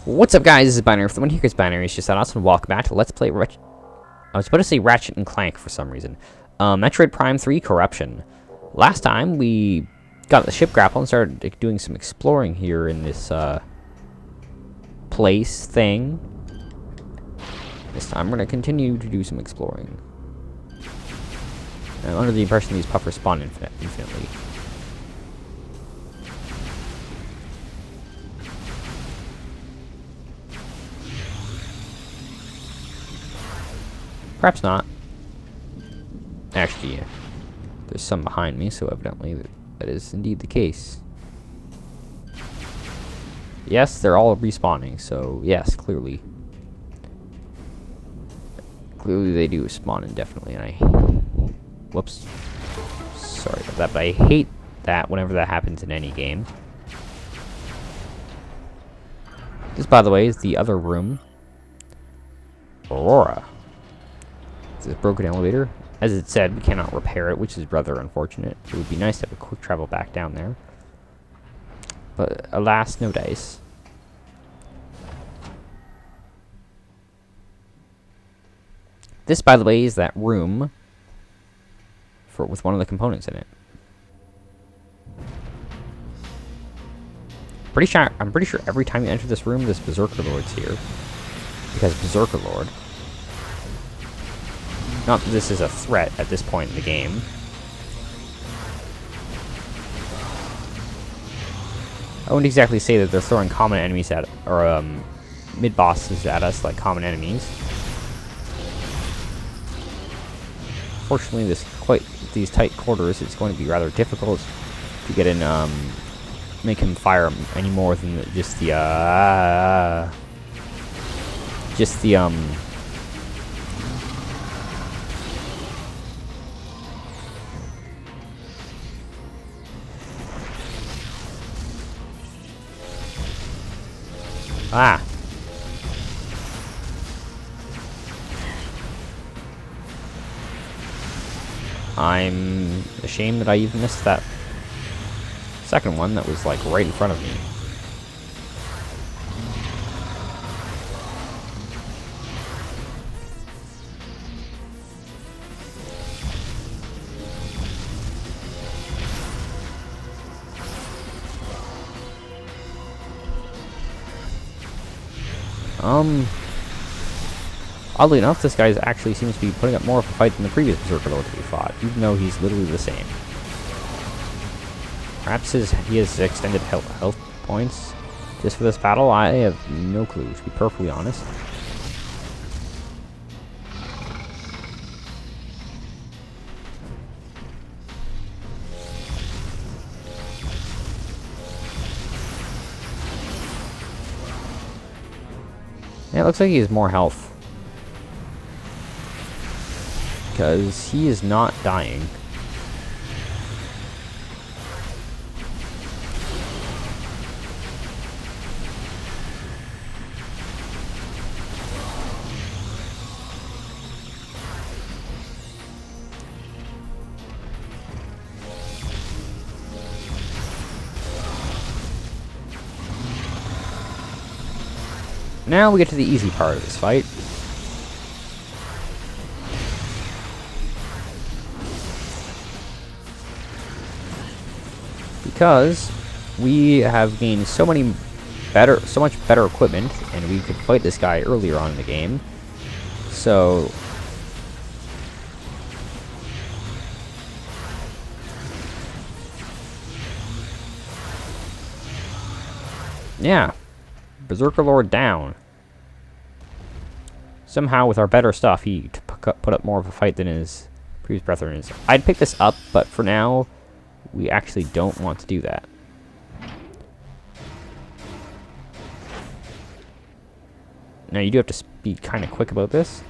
What's up, guys? This is Binary. If the one here is Binary, it's just that awesome. Welcome back to Let's Play I was about to say Ratchet and Clank for some reason. Metroid Prime 3 Corruption. Last time, we got the ship grapple and started doing some exploring here in this, place thing. This time, we're going to continue to do some exploring. I'm under the impression these puffers spawn infinitely. Perhaps not. Actually, there's some behind me, so evidently that is indeed the case. Yes, they're all respawning, so yes, clearly. Clearly they do spawn indefinitely, and whoops. Sorry about that, but I hate that whenever that happens in any game. This, by the way, is the other room. Aurora. It's a broken elevator. As it said, we cannot repair it, which is rather unfortunate. It would be nice to have a quick travel back down there. But alas, no dice. This, by the way, is that room with one of the components in it. I'm pretty sure every time you enter this room, this Berserker Lord's here. Because Berserker Lord. Not that this is a threat at this point in the game. I wouldn't exactly say that they're throwing common enemies at, or mid-bosses at us like common enemies. Fortunately, these tight quarters, it's going to be rather difficult to get in, make him fire any more than just the Ah! I'm ashamed that I even missed that second one that was like right in front of me. Oddly enough, this guy actually seems to be putting up more of a fight than the previous Berserker Lord that we fought, even though he's literally the same. Perhaps he has extended health points just for this battle. I have no clue, to be perfectly honest. Yeah, it looks like he has more health. Because he is not dying. Now we get to the easy part of this fight. Because we have gained so much better equipment, and we could fight this guy earlier on in the game. So yeah, Berserker Lord down. Somehow, with our better stuff, he put up more of a fight than his previous brethren. I'd pick this up, but for now, we actually don't want to do that. Now, you do have to be kind of quick about this.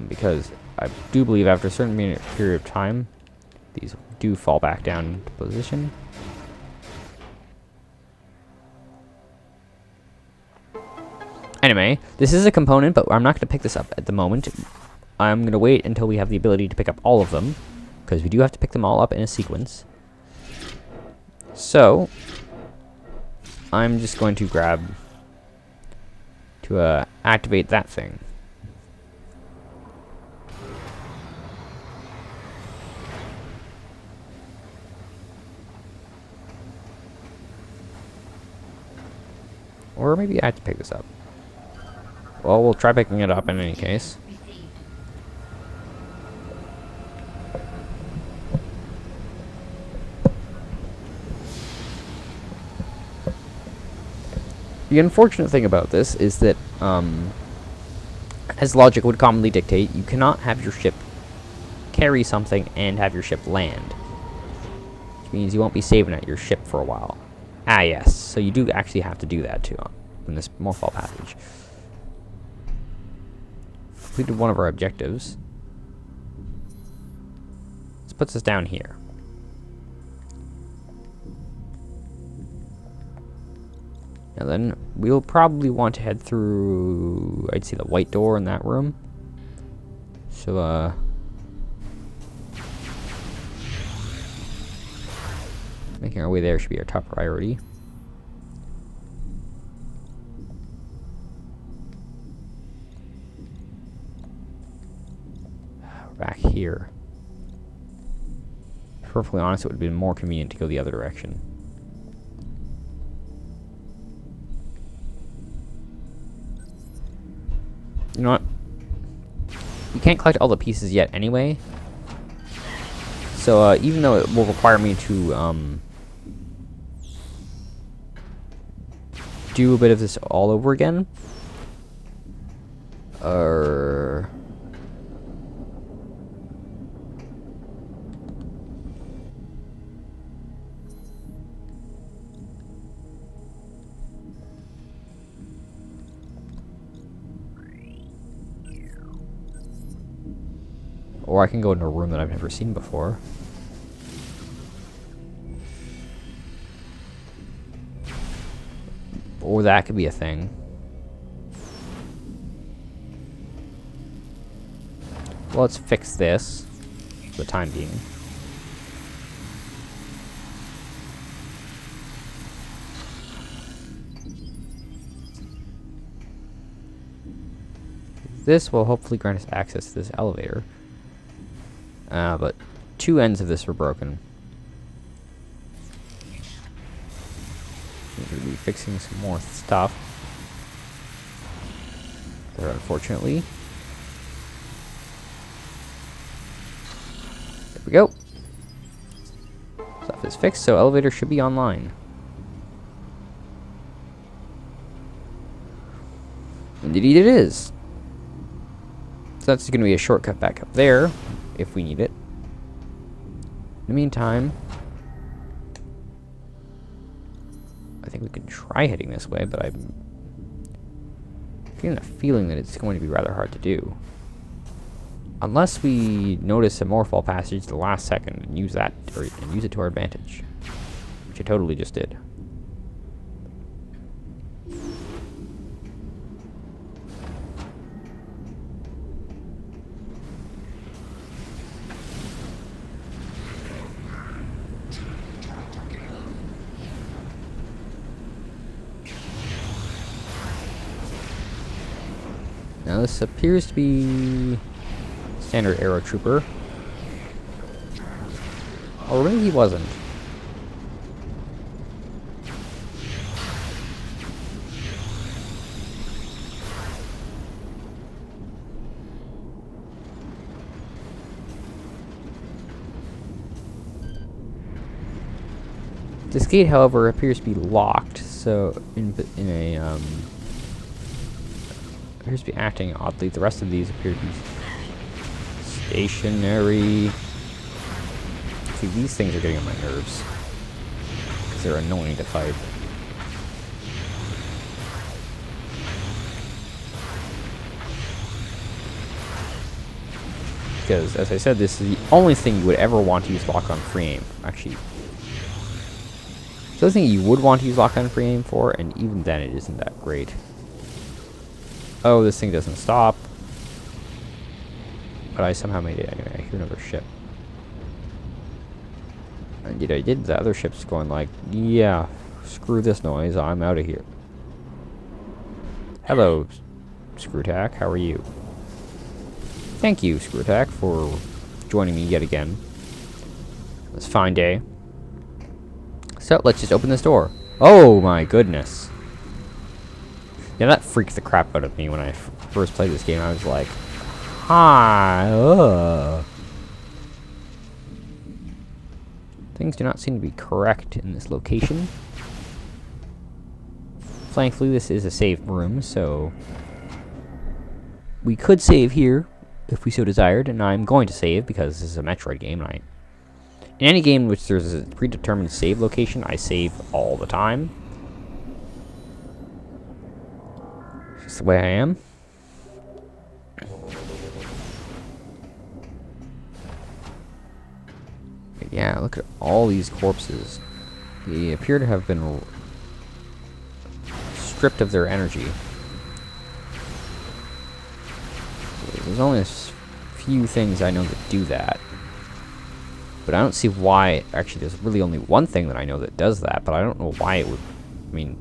Because I do believe after a certain period of time, these do fall back down into position. Anyway, this is a component, but I'm not going to pick this up at the moment. I'm going to wait until we have the ability to pick up all of them, because we do have to pick them all up in a sequence. So, I'm just going to grab to activate that thing. Or maybe I have to pick this up. Well, we'll try picking it up in any case. The unfortunate thing about this is that, as logic would commonly dictate, you cannot have your ship carry something and have your ship land. Which means you won't be saving at your ship for a while. Ah, yes. So you do actually have to do that, too, in this Morphall passage. Completed one of our objectives. This puts us down here. And then we'll probably want to head through, I'd say, the white door in that room. So, making our way there should be our top priority. We're back here. To be perfectly honest, it would have been more convenient to go the other direction. You know what? You can't collect all the pieces yet anyway. So, even though it will require me to, do a bit of this all over again. Or I can go into a room that I've never seen before. Or that could be a thing. Well, let's fix this for the time being. This will hopefully grant us access to this elevator. But two ends of this were broken. We're going to be fixing some more stuff there, unfortunately. There we go. Stuff is fixed, so elevator should be online. Indeed it is. So that's going to be a shortcut back up there, if we need it. In the meantime, I think we can try heading this way, but I'm getting a feeling that it's going to be rather hard to do. Unless we notice a Morphall passage at the last second and use that, or and use it to our advantage. Which I totally just did. Now this appears to be standard Arrow Trooper. Or maybe he wasn't. This gate, however, appears to be locked, so appears to be acting oddly. The rest of these appear to be stationary. See, these things are getting on my nerves because they're annoying to fight. Because, as I said, this is the only thing you would ever want to use lock-on free aim. Actually, it's the only thing you would want to use lock-on free aim for, and even then it isn't that great. Oh, this thing doesn't stop. But I somehow made it anyway. I hear another ship. And I did. The other ship's going like, yeah, screw this noise. I'm out of here. Hello, Screwtack. How are you? Thank you, Screwtack, for joining me yet again. It's a fine day. So, let's just open this door. Oh my goodness. Yeah, that freaked the crap out of me when I first played this game. I was like, hi, Things do not seem to be correct in this location. Thankfully, this is a save room, so we could save here if we so desired, and I'm going to save because this is a Metroid game, and in any game in which there's a predetermined save location, I save all the time. It's just the way I am. But yeah, look at all these corpses. They appear to have been stripped of their energy. There's only a few things I know that do that. But I don't see why. Actually, there's really only one thing that I know that does that, but I don't know why it would. I mean,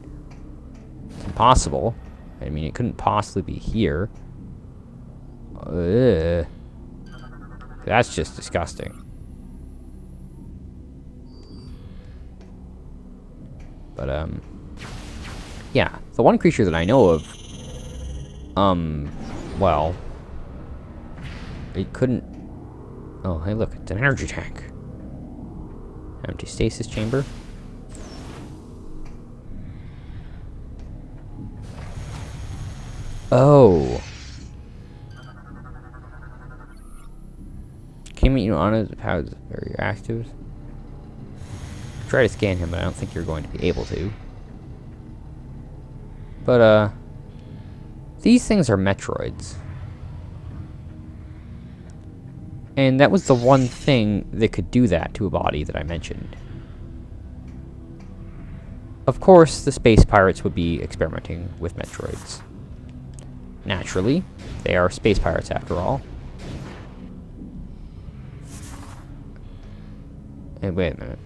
it's impossible. I mean, it couldn't possibly be here. That's just disgusting. But, yeah. The one creature that I know of, well, it couldn't. Oh, hey, look, it's an energy tank. Empty stasis chamber. Oh. Came you on it. How is it very active? Try to scan him, but I don't think you're going to be able to. But, these things are Metroids. And that was the one thing that could do that to a body that I mentioned. Of course, the space pirates would be experimenting with Metroids. Naturally, they are space pirates after all. Hey, wait a minute.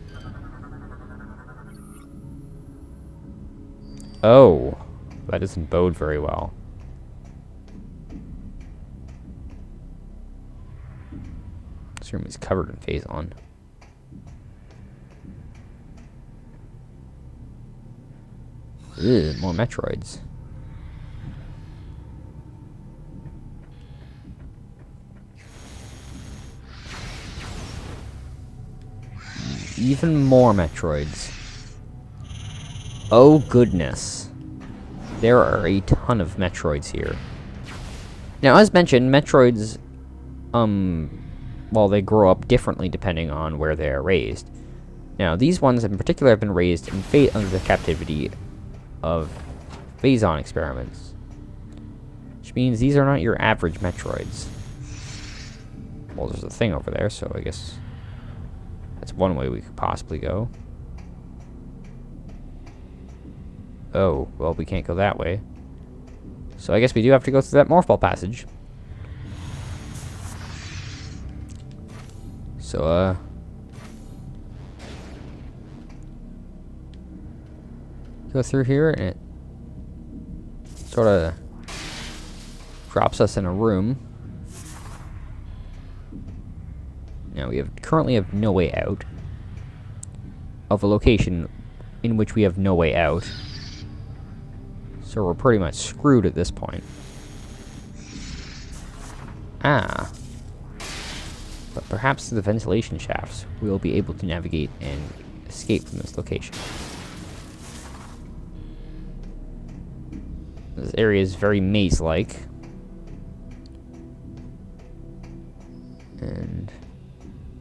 Oh, that doesn't bode very well. This room is covered in Phazon. Ugh, more Metroids. Even more Metroids. Oh goodness. There are a ton of Metroids here. Now, as mentioned, Metroids, well, they grow up differently depending on where they are raised. Now, these ones in particular have been raised in under the captivity of Phazon experiments. Which means these are not your average Metroids. Well, there's a thing over there, so I guess that's one way we could possibly go. Oh, well, we can't go that way. So I guess we do have to go through that morph ball passage. So, go through here, and it sort of drops us in a room. Now, we currently have no way out of a location in which we have no way out. So we're pretty much screwed at this point. Ah. But perhaps through the ventilation shafts, we'll be able to navigate and escape from this location. This area is very maze-like. And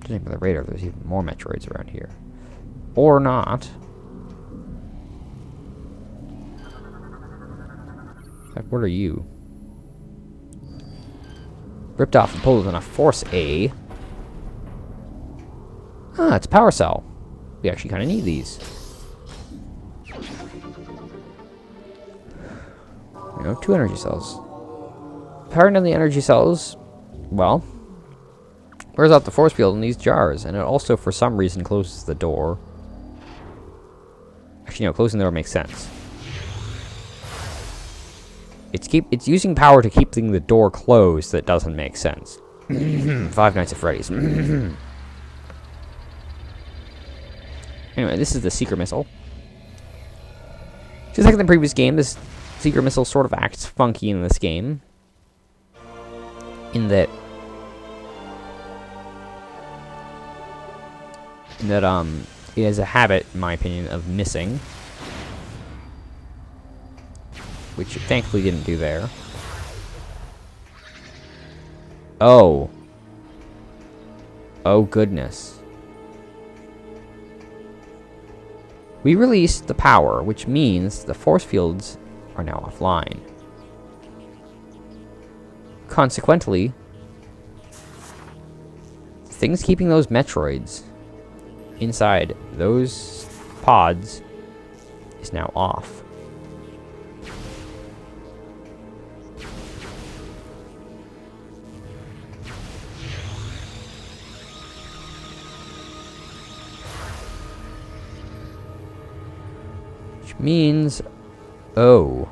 judging by the radar, there's even more Metroids around here. Or not. In fact, what are you? Ripped off and pulled on a Force A. Ah, it's a power cell. We actually kind of need these. You know, 2 energy cells. Powering down the energy cells, well, wears out the force field in these jars, and it also, for some reason, closes the door. Actually, no, closing the door makes sense. It's using power to keep the door closed that doesn't make sense. Five Nights at Freddy's. Anyway, this is the secret missile. Just like in the previous game, this secret missile sort of acts funky in this game. In that it has a habit, in my opinion, of missing. Which it thankfully didn't do there. Oh. Oh goodness. We released the power, which means the force fields are now offline. Consequently, things keeping those Metroids inside those pods is now off. Which means, oh.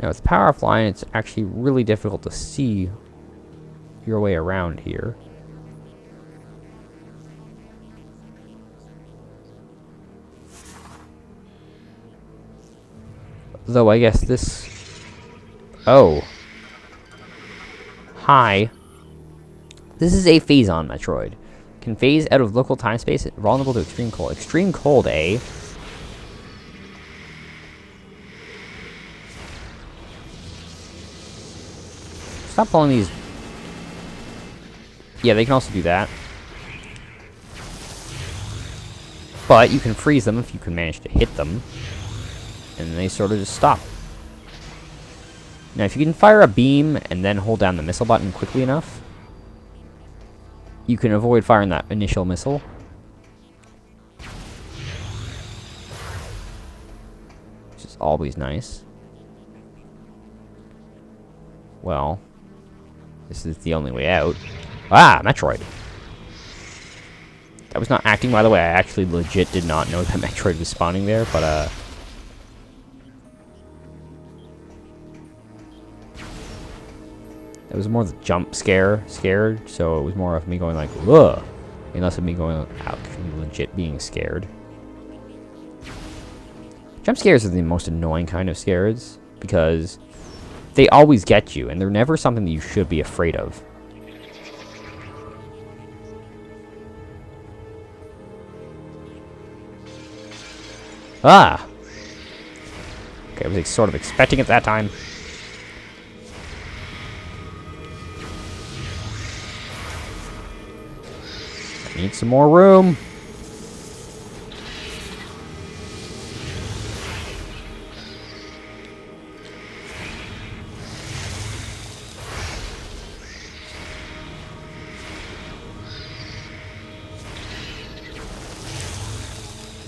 Now, with power offline, it's actually really difficult to see your way around here. Though, I guess this... Oh. Hi. This is a phase-on Metroid. Can phase out of local time-space, vulnerable to extreme cold. Extreme cold, eh? Stop pulling these. Yeah, they can also do that. But you can freeze them if you can manage to hit them. And they sort of just stop. Now, if you can fire a beam and then hold down the missile button quickly enough, you can avoid firing that initial missile. Which is always nice. Well, this is the only way out. Ah, Metroid. I was not acting, by the way. I actually legit did not know that Metroid was spawning there, but, it was more the jump scared, so it was more of me going like, ugh, and less of me going actually legit being scared. Jump scares are the most annoying kind of scares, because they always get you, and they're never something that you should be afraid of. Ah! Okay, I was sort of expecting it that time. I need some more room.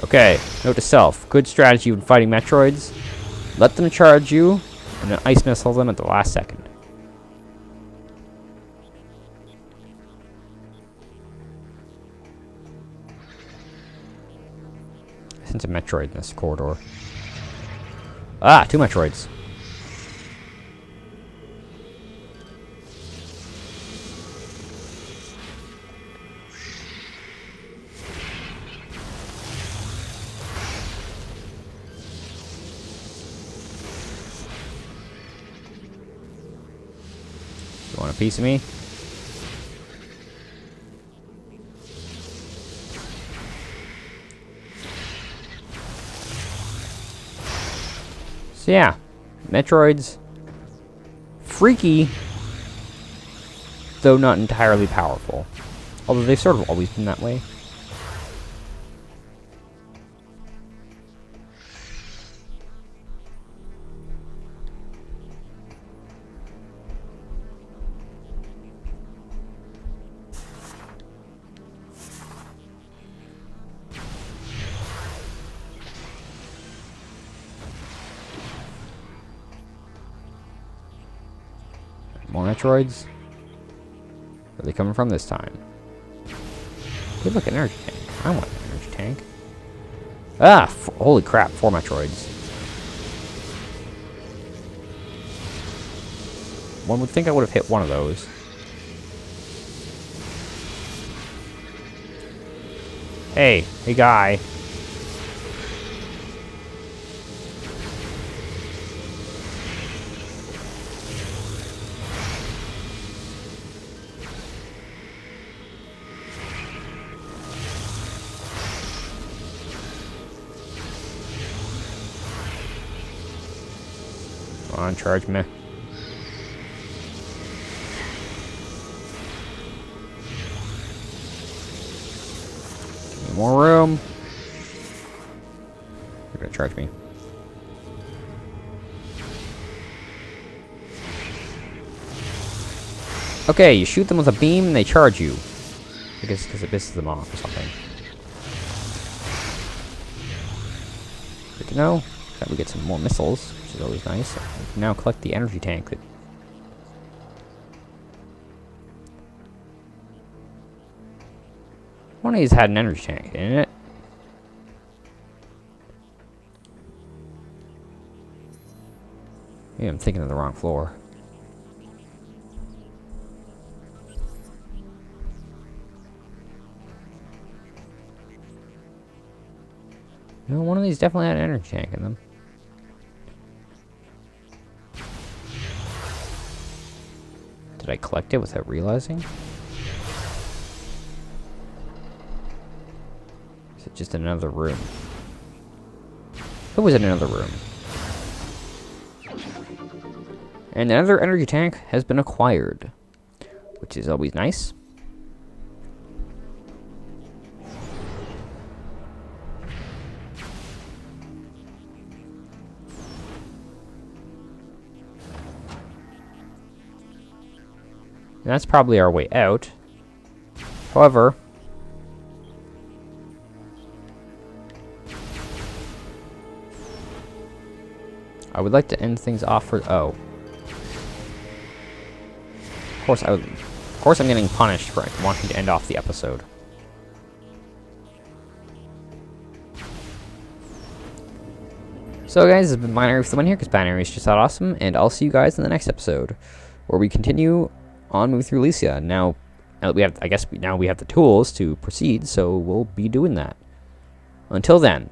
Okay, note to self. Good strategy when fighting Metroids. Let them charge you, and then ice missile them at the last second. I sense a Metroid in this corridor. Ah, two Metroids. You want a piece of me? So yeah, Metroids, freaky, though not entirely powerful. Although they've sort of always been that way. More Metroids? Where are they coming from this time? Good looking energy tank. I want an energy tank. Ah! Holy crap, 4 Metroids. One would think I would have hit one of those. Hey guy. Come on, charge me. Give me more room. They're gonna charge me. Okay, you shoot them with a beam and they charge you. I guess because it pisses them off or something. Good to know. That we get some more missiles, which is always nice. We can now collect the energy tank. One of these had an energy tank, didn't it? Maybe I'm thinking of the wrong floor. No, one of these definitely had an energy tank in them. Did I collect it without realizing? Is it just another room? Who was in another room? And another energy tank has been acquired, which is always nice. And that's probably our way out. However, I would like to end things off for... Oh. Of course I'm getting punished for wanting to end off the episode. So guys, this has been Binary with the One here, because Binary is just that awesome, and I'll see you guys in the next episode, where we continue on moving through Elysia. Now we have, I guess now we have the tools to proceed, so we'll be doing that. Until then,